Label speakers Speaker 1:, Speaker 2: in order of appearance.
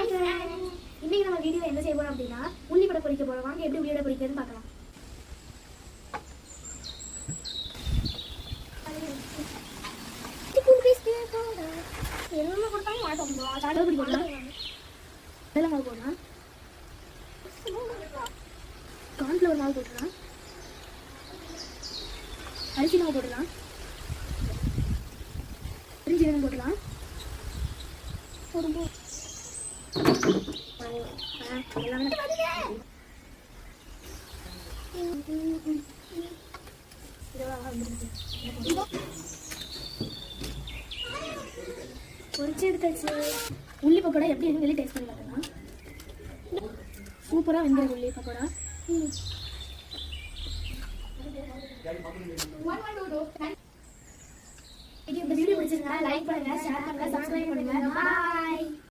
Speaker 1: Hi friends, இன்னைக்கு நம்ம வீடியோல என்ன செய்ய போறோம் அப்படின்னா உள்ளி படை பொரிக்க போறோம். வாங்க எப்படி உள்ளி படை பொரிக்கிறதுன்னு பார்க்கலாம். என்னென்ன கொடுத்தாலும் மாட்டோம். சாதம் பொடி போடலாம், வெள்ளை மாவு போடலாம், கார்ன்ஃப்ளவர் மாவு போட்டுடலாம், அரிசி மாவு போடலாம், பெருஞ்சீரகம் போடலாம், எல்லாமே பொரிச்சு எடுத்தாச்சு. உள்ளி பக்கோடா எப்படி இருக்குன்னு சொல்லி டேஸ்ட் பண்ணி பார்க்கலாம். சூப்பராக வெங்கிற உள்ளி பக்கோடா. இந்த வீடியோ பிடிச்சிருந்தா லைக் பண்ணுங்க, ஷேர் பண்ணுங்க, சப்ஸ்கிரைப் பண்ணுங்க. பாய்.